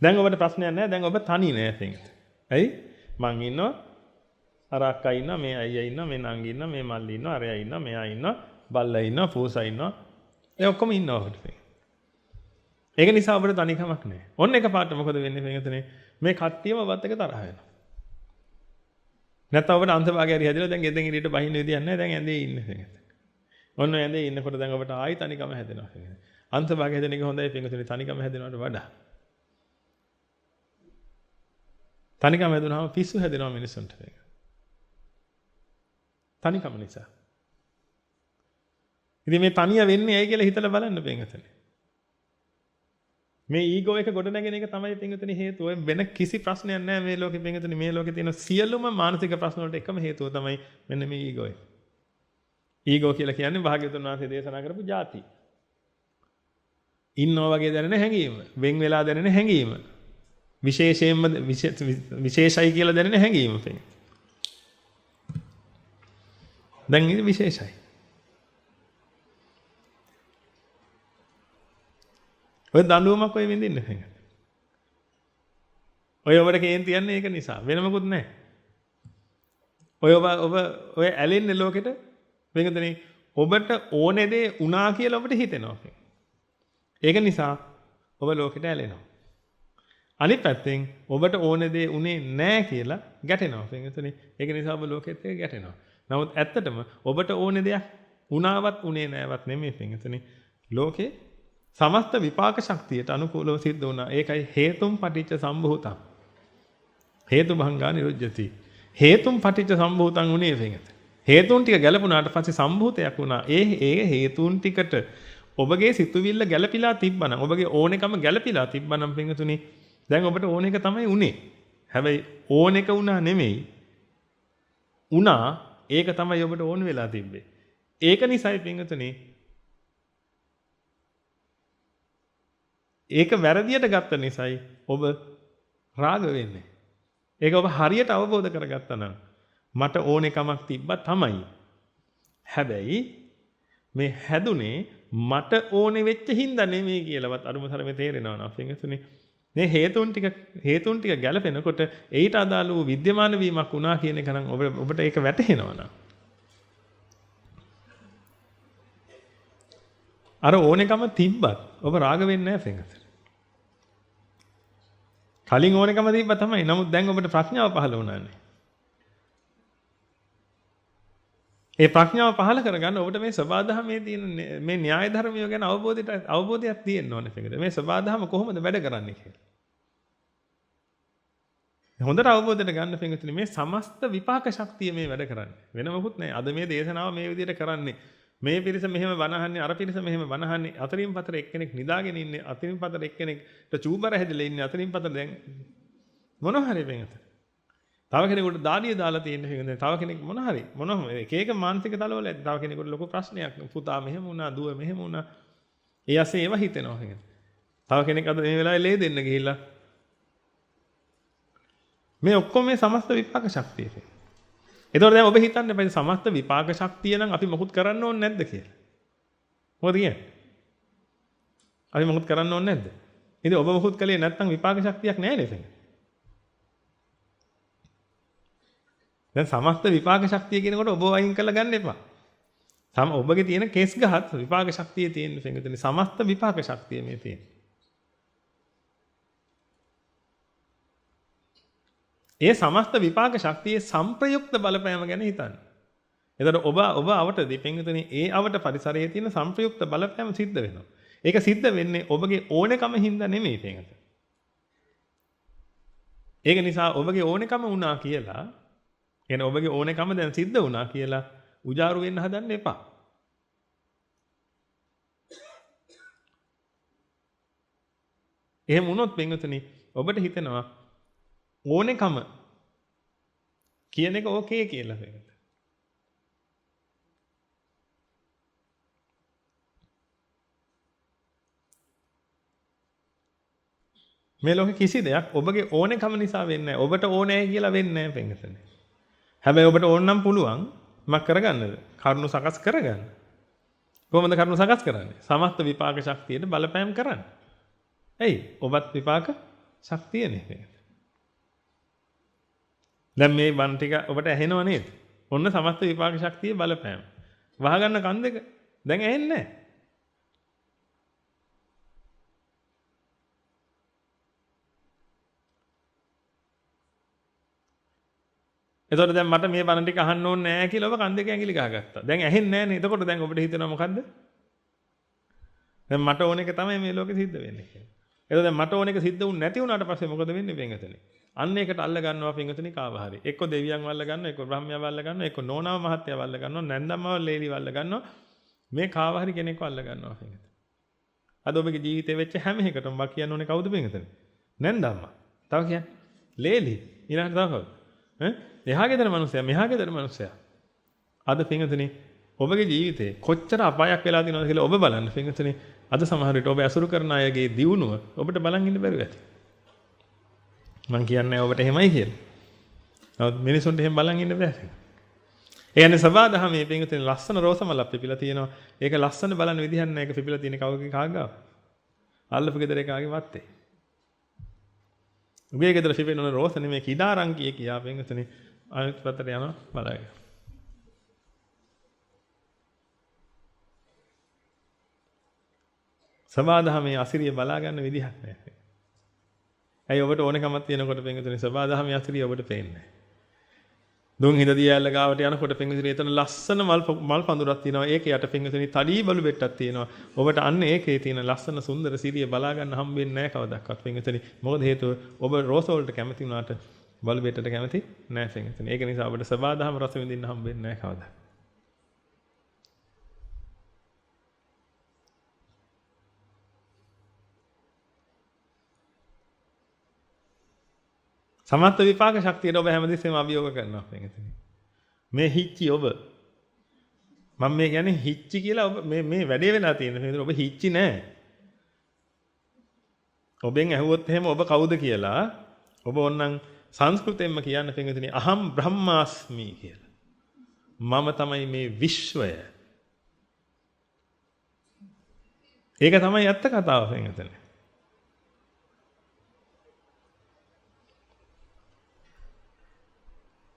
S1: දැන් ඔබට ප්‍රශ්නයක් නැහැ. දැන් ඔබ තනි නෑ පින්වතුනි. ඇයි? මං ඉන්නවා. අර අක්කා ඉන්නවා, මේ අයියා ඉන්නවා, මේ නංගි ඉන්නවා, මේ මල්ලි ඉන්නවා, අරයා ඉන්නවා, මෙයා ඉන්නවා, බල්ලා ඉන්නවා, පූසා ඉන්නවා. ඒ ඔක්කොම ඉන්නවා ඔබට. ඒක නිසා ඔබට තනිකමක් නැහැ. ඔන්න එකපාරට මොකද වෙන්නේ පින්වතුනි? මේ කට්ටියම ඔබත් එක්ක තරහ වෙනවා. නැත්නම් ඔබට අන්තභාගය හරි හැදිලා දැන් ගෙදෙන් එළියට බහින්න විදියක් නැහැ. දැන් ඇඳේ ඉන්නේ පින්වතුනි. ඔන්න ඇඳේ ඉන්නකොට දැන් ඔබට ආයි තනිකම හැදෙනවා පින්වතුනි. අන්තභාගය හැදෙන එක හොඳයි පින්වතුනි. තනිකම හැදෙනවට වඩා. තනිකම හැදුනහම පිස්සු හැදෙනවා මිනිස්සුන්ට. තනිකම නිසා. ඉතින් මේ තනිය වෙන්නේ ඇයි කියලා හිතලා බලන්න පින්වතුනි. මේ ඊගෝ එක ගොඩ නැගෙන එක තමයි පින්වතුනි හේතුව. වෙන කිසි ප්‍රශ්නයක් නැහැ මේ ලෝකේ පින්වතුනි. මේ ලෝකේ තියෙන සියලුම මානසික ප්‍රශ්න වලට එකම හේතුව තමයි මෙන්න මේ ඊගෝ එක. ඊගෝ කියලා කියන්නේ භාග්‍යවතුන් වහන්සේ දේශනා කරපු જાති. ඉන්නවා වගේ දැනෙන හැඟීම, වෙන් වෙලා දැනෙන හැඟීම. විශේෂයෙන්ම විශේෂයි කියලා දැනෙන හැඟීම පින්වතුනි. දැන් ඉතින් විශේෂයි. ඔය දඬුවමක් ඔය විඳින්න පින්වතුනි. ඔය ඔබට කේන්ති යන්නේ ඒක නිසා. වෙන මොකුත් නැහැ. ඔබ ඔය ඇලෙන්නේ ලෝකෙට පින්වතුනි. ඔබට ඕනේ දේ වුණා කියලා ඔබට හිතෙනවා. ඒක නිසා ඔබ ලෝකෙට ඇලෙනවා. අනිත් පැත්තෙන් ඔබට ඕනේ දේ උනේ නැහැ කියලා ගැටෙනවා පින්වතුනි. ඒක නිසා ඔබ ලෝකෙත් එක්ක ගැටෙනවා. නමුත් ඇත්තටම ඔබට ඕනේ දෙයක් උනාවත් උනේ නැවත් නෙමෙයි පින්වතුනි. ලෝකේ සමස්ත විපාක ශක්තියට අනුකූලව සිද්ධ වුණා. ඒකයි හේතුම් පටිච්ච සම්භූතං. හේතු භංගා නිරුජ්ජති. හේතුම් පටිච්ච සම්භූතං උනේ පින්වතුනි. හේතුන් ටික ගැලපුණාට පස්සේ සම්භූතයක් වුණා. ඒ හේතුන් ටිකට ඔබගේ සිතුවිල්ල ගැලපිලා තිබ්බනම් ඔබගේ ඕනෙකම ගැලපිලා තිබ්බනම් පින්වතුනි දැන් ඔබට ඕන එක තමයි උනේ. හැබැයි ඕන එක උනා නෙමෙයි. උනා ඒක තමයි ඔබට ඕන වෙලා තිබ්බේ. ඒක නිසායි පින්වතුනි ඒක වැරදියට ගත්ත නිසායි ඔබ රාග වෙන්නේ. ඒක ඔබ හරියට අවබෝධ කරගත්තා නම් මට ඕන එකමක් තිබ්බා තමයි. හැබැයි මේ හැදුනේ මට ඕනේ වෙච්ච හින්දා නෙමෙයි කියලාවත් අරුමතරමේ තේරෙනවා නම් පින්වතුනි මේ හේතුන් ටික ගැලපෙනකොට ඒට අදාළ වූ විද්‍යමාන වීමක් වුණා කියන එක නම් ඔබට ඒක වැටහෙනවා නම් අර ඕනෙකම තිබ්බත් ඔබ රාග වෙන්නේ නැහැ පින්වතුනි. කලින් ඕනෙකම තිබ්බා තමයි. නමුත් දැන් ඔබට ප්‍රඥාව පහළ වුණානේ. ඒ ප්‍රඥාව පහළ කරගන්න ඔබට මේ සබාධමයේ තියෙන මේ න්‍යාය ධර්මය ගැන අවබෝධයක් තියෙන්න ඕනේ පිටකද. මේ සබාධම කොහොමද වැඩ කරන්නේ කියලා. හොඳට අවබෝධයට ගන්න පිටුතුනි මේ සමස්ත විපාක ශක්තිය මේ වැඩ කරන්නේ. වෙන මොකුත් නැහැ. අද මේ දේශනාව මේ විදිහට කරන්නේ. මේ පිරිස මෙහෙම වනහන්නේ අර පිරිස මෙහෙම වනහන්නේ අතරින් පතර එක්කෙනෙක් නිදාගෙන ඉන්නේ අතරින් පතර එක්කෙනෙක්ට චූබර හැදලා ඉන්නේ අතරින් පතර දැන් මොන හරි වෙනත. තව කෙනෙකුට දාඩිය දාලා තියෙන හේතුවෙන් තව කෙනෙක් මොන එක එක මානසික තලවල ඇති. තව කෙනෙකුට ලොකු ප්‍රශ්නයක් පුතා මෙහෙම වුණා දුව මෙහෙම වුණා. ඒ ඇසේ ඒව හිතෙනවා හේතුව. තව කෙනෙක් අද මේ වෙලාවේ ලේ දෙන්න ගිහිල්ලා මේ ඔක්කොම මේ සමස්ත විපාක ශක්තිය. ඒතකොට දැන් ඔබ හිතන්න බෑ සමස්ත විපාක ශක්තිය නම් අපි මොකුත් කරන්න ඕනේ නැද්ද කියලා. මොකද කියන්නේ? අපි මොකුත් කරන්න ඕනේ නැද්ද? ඉතින් ඔබ මොකුත් කළේ නැත්නම් විපාක ශක්තියක් නැහැ නේද? දැන් සමස්ත විපාක ශක්තිය කියනකොට ඔබ වයින් කරලා ගන්න එපා. ඔබගේ තියෙන කේස් ගහත් විපාක ශක්තිය තියෙන පින්විතනි සමස්ත විපාක ශක්තිය මේ තියෙන. ඒ සමස්ත විපාක ශක්තියේ සංප්‍රයුක්ත බලපෑම ගැන හිතන්න. එතකොට ඔබ අවටදී පින්විතනි ඒ අවට පරිසරයේ තියෙන සංප්‍රයුක්ත බලපෑම සිද්ධ වෙනවා. ඒක සිද්ධ වෙන්නේ ඔබගේ ඕනකම හින්දා නෙමෙයි පින්විතනි. ඒක නිසා ඔබගේ ඕනකම වුණා කියලා එන ඔබගේ ඕනකම දැන් සිද්ධ වුණා කියලා උජාරු වෙන්න හදන්න එපා. එහෙම වුණොත් පින්විතනි ඔබට හිතෙනවා ඕනකම කියන එක ඕකේ කියලා වෙනවා. මේ ලෝකේ කිසි දෙයක් ඔබගේ ඕනකම නිසා වෙන්නේ නැහැ. ඔබට ඕනේ කියලා වෙන්නේ නැහැ පින්විතනි. හැබැයි ඔබට ඕන නම් පුළුවන් මක් කරගන්නද? කරුණු සකස් කරගන්න. කොහොමද කරුණු සකස් කරන්නේ? සමස්ත විපාක ශක්තියට බලපෑම් කරන්න. එයි ඔබත් විපාක ශක්තියනේ. දැන් මේ බන් ටික ඔබට ඇහෙනව නේද? ඔන්න සමස්ත විපාක ශක්තියේ බලපෑම. වහගන්න කන් දෙක දැන් ඇහෙන්නේ නැහැ. එතකොට දැන් මට මේ බණ ටික අහන්න ඕනේ නැහැ කියලා ඔබ කන් දෙක ඇඟිලි ගහගත්තා. දැන් ඇහෙන්නේ නැහැ නේ. එතකොට දැන් ඔබට හිතෙනවා මොකද්ද? දැන් මට ඕන එක තමයි මේ ලෝකෙ සිද්ධ වෙන්නේ කියලා. එතකොට දැන් මට ඕන එක සිද්ධ වුනේ නැති වුණාට පස්සේ මොකද වෙන්නේ පින්වතුනි? අන්න ඒකට අල්ල ගන්නවා පින්වතුනි කාව හරි. එක්ක දෙවියන් වල්ල ගන්නවා, එක්ක බ්‍රහ්මයා වල්ල ගන්නවා, එක්ක නෝනාව මහත්තයා වල්ල ගන්නවා, නැන්දම්මව ලේලි වල්ල ගන්නවා. මේ කාව හරි කෙනෙක්ව අල්ල ගන්නවා පින්වතුනි. අද ඔබගේ ජීවිතේ වෙච්ච හැම එකටම මම කියන්න ඕනේ කවුද පින්වතුනි? නැන්දම්මා. තව කියන්නේ ලේලි. ඊළඟට තව කවුද? එහා ගෙදර මිනිස්සයා, මෙහා ගෙදර මිනිස්සයා. අද පින්වතුනි ඔබගේ ජීවිතේ කොච්චර අපායක් වෙලා තියෙනවද කියලා ඔබ බලන්න පින්වතුනි. අද සමහර විට ඔබ ඇසුරු කරන අයගේ දියුණුව ඔබට බලන් ඉන්න බැරුව ඇති. මම කියන්නේ ඔබට එහෙමයි කියලා. නමුත් මිනිසුන්ට එහෙම බලන් ඉන්න බෑ. ඒ කියන්නේ සබාදහමේ පින්වතුනි ලස්සන රෝසමලක් පිපිලා තියෙනවා. ඒක ලස්සන බලන විදිහක් නෑ. ඒක පිපිලා තියෙන කවුගේ කාගාව? අල්ලපු ගෙදර එකාගේ වත්තේ. උගේ ගෙදර පිපෙන රෝස නෙමෙයි කිඩාරංගියේ කියා පින්වතුනි අනිත් පැත්තට යනවා බලන්න. සබාදහමේ අසිරිය බලා ගන්න විදිහක් නැහැ. ඇයි ඔබට ඕනකමක් තියෙනකොට පින්වතුනි සබාදහමේ අසිරිය ඔබට පේන්නේ නැහැ. දුන් හිඳ දියැල ගාවට යනකොට පින්වතුනි එතන ලස්සන මල් පඳුරක් තියෙනවා. ඒකේ යට පින්වතුනි තඩී බලු බෙට්ටක් තියෙනවා. ඔබට අන්න ඒකේ තියෙන ලස්සන සුන්දර සිරිය බලා ගන්න හම්බෙන්නේ නැහැ කවදාවත් පින්වතුනි. මොකද හේතුව ඔබ රෝස වලට කැමති වුණාට බලු බෙට්ටට කැමති නැහැ පින්වතුනි. ඒක නිසා ඔබට සබාදහම රස විඳින්න හම්බෙන්නේ නැහැ කවදාවත්. සමස්ත විපාක ශක්තියට ඔබ හැමදෙස්සෙම අභියෝග කරනවා පින්වතුනි. මේ හිච්චි ඔබ මම මේ කියන්නේ හිච්චි කියලා ඔබ මේ වැඩේ වෙලා තියෙන පින්වතුනි ඔබ හිච්චි නෑ. ඔබෙන් ඇහුවොත් එහෙම ඔබ කවුද කියලා ඔබ ඕනනම් සංස්කෘතයෙන්ම කියන්න පින්වතුනි අහම් බ්‍රහ්මාස්මි කියලා. මම තමයි මේ විශ්වය. ඒක තමයි ඇත්ත කතාව පින්වතුනි.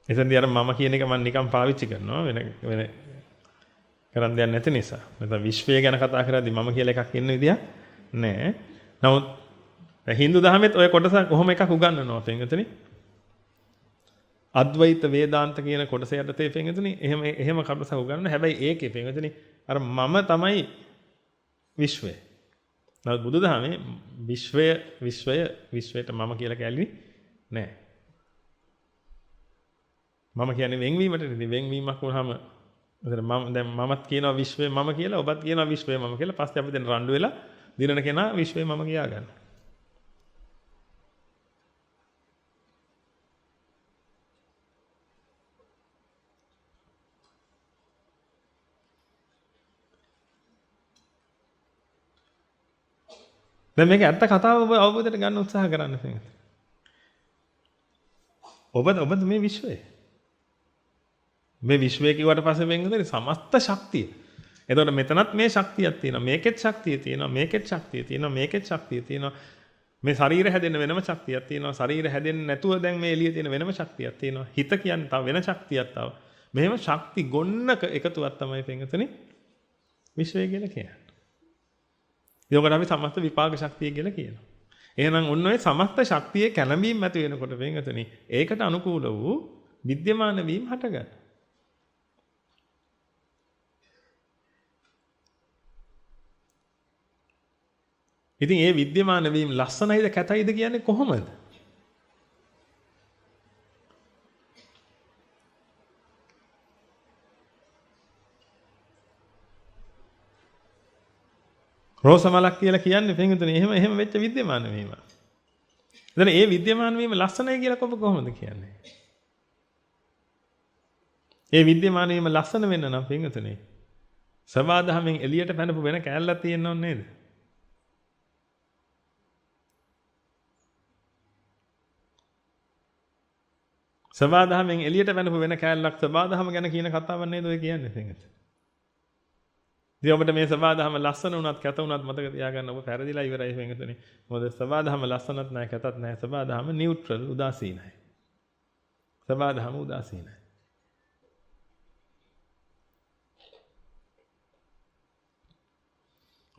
S1: එතෙන්දී අර මම කියන එක මම නිකන් පාවිච්චි කරනවා වෙන කරන් දෙයක් නැති නිසා. නැත්නම් විශ්වය ගැන කතා කරද්දී මම කියලා එකක් ඉන්න විදියක් නෑ. නමුත් හින්දු දහමෙත් ඔය කොටස කොහොම එකක් උගන්වනවා පින්වතුනි. අද්වෛත වේදාන්ත කියන කොටස යටතේ පින්වතුනි එහෙම කොටසක් උගන්වනවා. හැබැයි ඒකේ පින්වතුනි අර මම තමයි විශ්වය. නමුත් බුදුදහමේ විශ්වයට මම කියලා කැලේ නෑ. මම කියන්නේ වෙන්වීමට නෙවෙයි වෙන්වීමක් වුණාම දැන් මමත් කියනවා විශ්වය මම කියලා ඔබත් කියනවා විශ්වය මම කියලා පස්සේ අපි දැන් රණ්ඩු වෙලා දිනන කෙනා විශ්වය මම කියා ගන්න. දැන් මේක ඇත්ත කතාව ඔබ අවබෝධයට ගන්න උත්සාහ කරන්න පිටින්. ඔබ මේ විශ්වය මේ විශ්වය කිව්වට පස්සේ වෙන්නේ සමස්ත ශක්තිය. එතකොට මෙතනත් මේ ශක්තියක් තියෙනවා. මේකෙත් ශක්තිය තියෙනවා. මේකෙත් ශක්තිය තියෙනවා. මේකෙත් ශක්තිය තියෙනවා. මේ ශරීර හැදෙන්න වෙනම ශක්තියක් තියෙනවා. ශරීර හැදෙන්නේ නැතුව දැන් මේ එළියේ තියෙන වෙනම ශක්තියක් තියෙනවා. හිත කියන්නේ තව වෙන ශක්තියක් තව. මෙහෙම ශක්ති ගොන්නක එකතුවක් තමයි පින්වතුනි විශ්වය කියලා කියන්නේ. ඒකට අපි සමස්ත විපාක ශක්තිය කියලා කියනවා. එහෙනම් ඔන්න ඔය සමස්ත ශක්තියේ කැළඹීම් ඇති වෙනකොට පින්වතුනි ඒකට අනුකූල වූ විද්‍යමාන වීම හටගන්නවා. ඉතින් ඒ විද්‍යමාන වීම ලස්සනයිද කැතයිද කියන්නේ කොහොමද? රෝස මලක් කියලා කියන්නේ පින්විතනේ එහෙම වෙච්ච විද්‍යමාන වීම. එතන ඒ විද්‍යමාන වීම ලස්සනයි කියලා කොහොමද කියන්නේ? ඒ විද්‍යමාන වීම ලස්සන වෙන්න නම් පින්විතනේ සබාධමෙන් එළියට පැනපු වෙන කෑල්ලක් තියෙන්න ඕනේ නේද? සබාධමෙන් එළියට පැනපු වෙන කෑල්ලක් සබාධම ගැන කියන කතාවක් නේද ඔය කියන්නේ පින්විතනේ? ඉතින් ඔබට මේ සබාධම ලස්සන වුණත් කැත වුණත් මතක තියාගන්න ඔබ පෙරදිලා ඉවරයි පින්විතනේ. මොකද සබාධම ලස්සනත් නැහැ කැතත් නැහැ. සබාධම නියුට්‍රල් උදාසීනයි. සබාධම උදාසීනයි.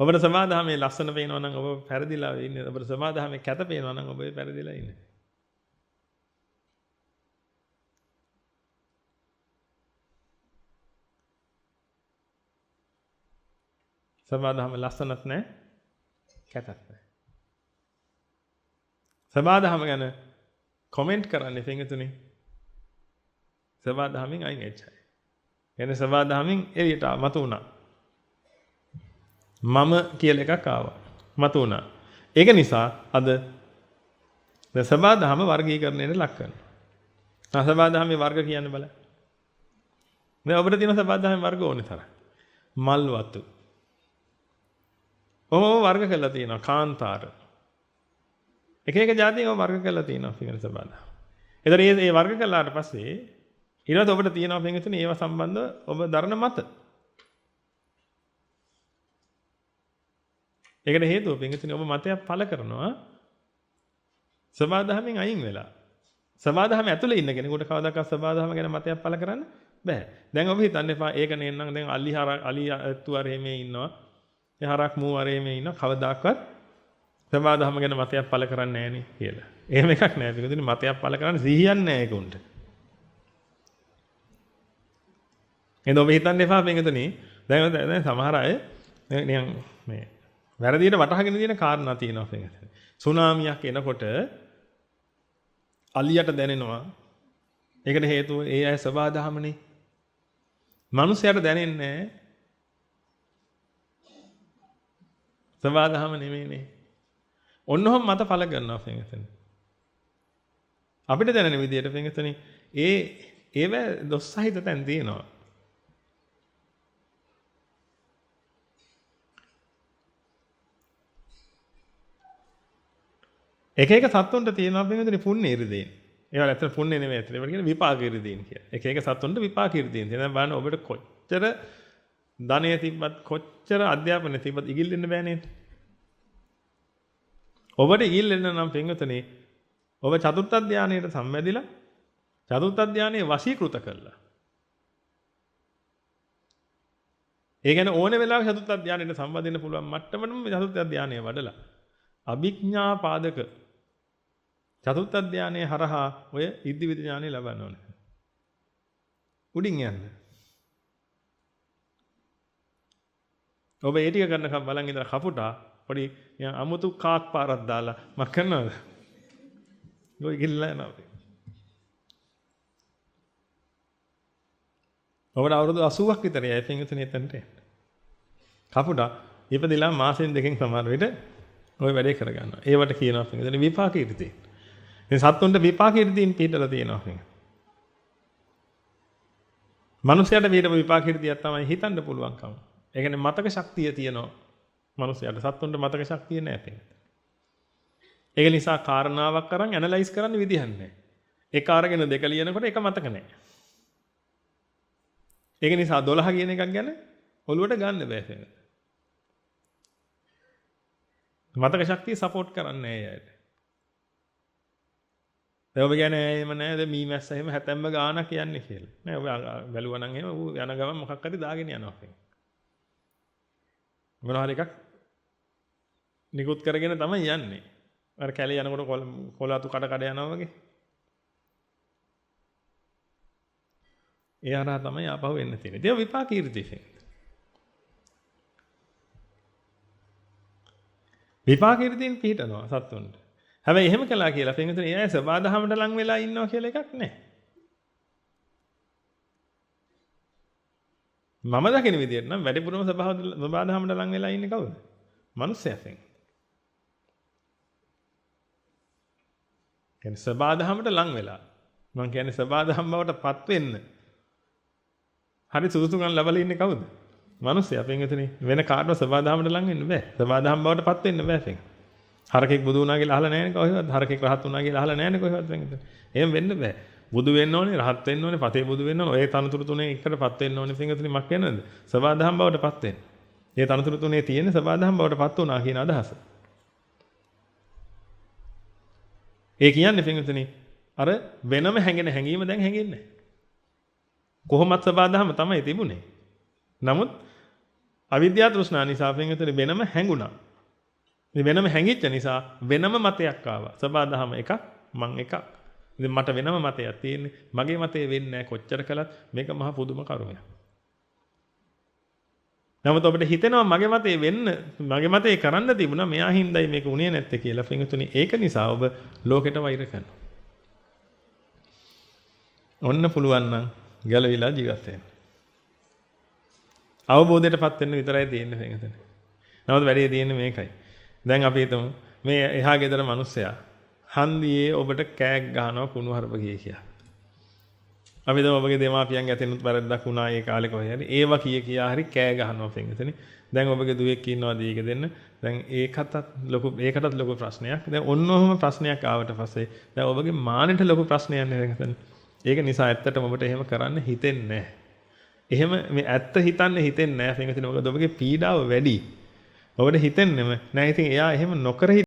S1: ඔබට සබාධමේ ලස්සන පේනවා නම් ඔබ පෙරදිලා ඉන්නේ. ඔබට සබාධමේ කැත පේනවා නම් ඔබ පෙරදිලා ඉන්නේ. සබාධම ලස්සනත් නැහැ කැතත් නැහැ. සබාධම ගැන කමෙන්ට් කරන්න පින්විතනේ. සබාධමෙන් අයින් වෙච්චයි. එනේ සබාධමෙන් එළියට මතු වුණා. මම කියලා එකක් ආවා. මතු වුණා. ඒක නිසා අද සබාධම වර්ගීකරණයට ලක් කරනවා. සබාධමේ වර්ග කියන්න බලන්න. දැන් ඔබට තියෙන සබාධමේ වර්ග ඕනේ තරම්. මල් වතු වර්ග කරලා තියෙනවා කාන්තාර. එක එක જાතියක වර්ග කරලා තියෙනවා පින්වතුනි සබඳ. ඒතර මේ වර්ග කළාට පස්සේ ඊළඟට ඔබට තියෙනවා පින්වතුනි ඒවා සම්බන්ධව ඔබ දරන මත. ඒකට හේතුව පින්වතුනි ඔබ මතයක් පළ කරනවා සබාධමෙන් අයින් වෙලා. සබාධම ඇතුලේ ඉන්න කෙනෙකුට කවදාකවත් සබාධම ගැන මතයක් පළ කරන්න බෑ. දැන් ඔබ හිතන්න එපා ඒක නේනම් දැන් අලි ඇත්තු අරෙමේ ඉන්නවා. හරක් මූ වරේමේ ඉන්න කවදාකවත් සබාධම ගැන මතයක් පළ කරන්නේ නැහැ නේ කියලා. එහෙම එකක් නැහැ. පිටුදින මතයක් පළ කරන්න සිහියක් නැහැ ඒකුන්ට. එහෙනම් ඔබ හිතන්න එපා පිටුදින දැන් සමහර අය නිකන් මේ වැරදියට වටහාගෙන තියෙන කාරණා තියෙනවා පිටුදින. සුනාමියක් එනකොට අලියට දැනෙනවා. ඒකට හේතුව ඒ අය සබාධමනේ. මනුස්සයට දැනෙන්නේ නැහැ. සබාධම නෙමෙයිනේ. ඔන්නෝම මත පළ කරනවා පින්වතුනි. අපිට දැනෙන විදියට පින්වතුනි ඒව දොස් සහිත තැන් තියෙනවා. එක එක සත්තුන්ට තියෙනවා පින්වතුනි පුණ්‍ය ඉරිදීන්. ඒවල ඇත්තට පුණ්‍ය නෙමෙයි ඇත්තට. ඒවට කියන විපාක ඉරිදීන් කියලා. එක එක සත්තුන්ට විපාක ඉරිදීන් තියෙනවා. බලන්න ඔබට කොච්චර ධනය තිබ්බත් කොච්චර අධ්‍යාපනය තිබ්බත් ඉගිල්ලෙන්න බෑ නේද? ඔබට ඉගිල්ලෙන්න නම් පින්වතුනි ඔබ චතුර්ථ ධානයට සම්බැඳිලා චතුර්ථ ධානයේ වශීකృత කළා. ඒ කියන්නේ ඕන වෙලාවක චතුර්ථ ධානයට සම්බන්ධ වෙන්න පුළුවන් මට්ටමටම චතුර්ථ ධානය වඩලා අභිඥා පාදක චතුර්ථ ධානයේ හරහා ඔය ඉද්ධි විද ඥානෙ ලබන්න ඕනේ. උඩින් යන්න. ඔබ ඒ ටික කරනකම් බලන් ඉඳලා කපුටා පොඩි අමුතු කාක් පාරක් දාලා මක් කරනවද? ගොයි ගිල්ලා යනවා. ඔබට අවුරුදු 80ක් විතර යයි පින්විතනේ එතනට. කපුටා ඉපදිලා මාසෙන් දෙකකින් සමහර විට ওই වැඩේ කරගන්නවා. ඒවට කියනවා පින්විතනේ විපාක ඉර්ධි. ඉතින් සත්තුන්ට විපාක ඉර්ධින් පිටලා තියෙනවා පින්විතනේ. මනුස්සයාට විපාක ඉර්ධියක් තමයි හිතන්න පුළුවන්කම. ඒ කියන්නේ මතක ශක්තිය තියෙනවා මනුස්සයාට. සත්තුන්ට මතක ශක්තිය නැහැ. ඒක නිසා කාරණාවක් අරන් ඇනලයිස් කරන්න විදිහක් නැහැ. එක අරගෙන දෙක ලියනකොට එක මතක නැහැ. ඒක නිසා 12 කියන එකක් ගැන ඔළුවට ගන්න බෑ. මතක ශක්තිය සපෝට් කරන්නේ නැහැ අයට. දැන් ඔබ කියන්නේ එහෙම නෑ දැන් මීමැස්ස එහෙම හැතැම්ම ගානක් යන්නේ කියලා. නෑ ඔබ බැලුවා නම් එහෙම ඌ යන ගමන් මොකක් හරි දාගෙන යනවා කියන්නේ. මොනවා හරි එකක් නිකුත් කරගෙන තමයි යන්නේ. අර කැලේ යනකොට කොළාතු කඩ කඩ යනවා වගේ. ඒ හරහා තමයි ආපහු එන්න තියෙන්නේ. ඒක විපාක ඊර්තියෙන්. විපාක ඊර්තියෙන් පිටනවා සත්තුන්ට. හැබැයි එහෙම කළා කියලා පින්විතනේ ඒ අය සබාදහමට ලං වෙලා ඉන්නවා කියලා එකක් නැහැ. මම දකින විදිහට නම් වැඩිපුරම සබාදහමට ලං වෙලා ඉන්නේ කවුද? මිනිස්සයන්. කියන්නේ සබාදහමට ලං වෙලා. මම කියන්නේ සබාදහම බවට පත් වෙන්න. හරි සුදුසුකම් ලැබලා ඉන්නේ කවුද? මිනිස්සයා පින්විතනේ වෙන කාටවත් සබාදහමට ලං වෙන්න බෑ. සබාදහම බවට පත් වෙන්න බෑ පින්. හරකෙක් බුදු වුණා කියලා අහලා නැහැනේ කොහෙවත්. හරකෙක් රහත් වුණා කියලා අහලා නැහැනේ කොහෙවත් පින්විතනේ. එහෙම වෙන්න බෑ. බුදු වෙන්න ඕනේ, රහත් වෙන්න ඕනේ, පතේ බුදු වෙන්න ඕනේ. ඔය තනතුරු තුනේ එකටපත් වෙන්න ඕනේ පින්විතනේ මක් වෙනවද? සබාදහම බවට පත් වෙන්න. මේ තනතුරු තුනේ තියෙන සබාදහම බවට පත් වුණා කියන අදහස. ඒ කියන්නේ පින්විතනේ අර වෙනම හැඟෙන හැඟීම දැන් හැඟෙන්නේ නැහැ. කොහොමත් සබාදහම තමයි තිබුණේ. නමුත් අවිද්‍යාව තෘෂ්ණා නිසා පින්විතනේ වෙනම හැඟුණා. මේ වෙනම හැඟිච්ච නිසා වෙනම මතයක් ආවා. සබාදහම එකක් මං එකක්. ඉතින් මට වෙනම මතයක් තියෙන්නේ. මගේ මතේ වෙන්නේ නැහැ කොච්චර කළත් මේක මහ පුදුම කරුමයක්. නමුත් ඔබට හිතෙනවා මගේ මතේ වෙන්න මගේ මතේ කරන්න තිබුණා මෙයා හින්දායි මේක උනේ නැත්තේ කියලා. පින්තුනි ඒක නිසා ඔබ ලෝකෙට වෛර කරනවා. ඔන්න පුළුවන් නම් ගැලවිලා ජීවත් වෙන්න. අවබෝධයටපත් වෙන්න විතරයි තියෙන්නේ පින්තුනි. නමුත් වැඩේ තියෙන්නේ මේකයි. දැන් අපි හිතමු මේ එහා ගෙදර මිනිස්සයා හන්දියේ ඔබට කෑක් ගහනවා කුණු හරප ගියේ කියලා. අපි දැන් ඔබගේ දෙමාපියන් ඇතෙනුත් වැරද්දක් වුණා ඒ කාලේ කොහේ හරි ඒවා කියා හරි කෑ ගහනවා පින්විතනේ. දැන් ඔබගේ දුවෙක් ඉන්නවා දීක දෙන්න. දැන් ඒකටත් ලොකු ප්‍රශ්නයක්. දැන් ඔන්න ඔහම ප්‍රශ්නයක් ආවට පස්සේ දැන් ඔබගේ මානෙට ලොකු ප්‍රශ්නයක් නෙවෙයි. ඒක නිසා ඇත්තටම ඔබට එහෙම කරන්න හිතෙන්නේ නැහැ. එහෙම මේ ඇත්ත හිතන්න හිතෙන්නේ නැහැ පින්විතනේ. මොකද ඔබගේ පීඩාව වැඩි. ඔබට හිතෙන්නෙම නෑ ඉතින් එයා එහෙම නොකර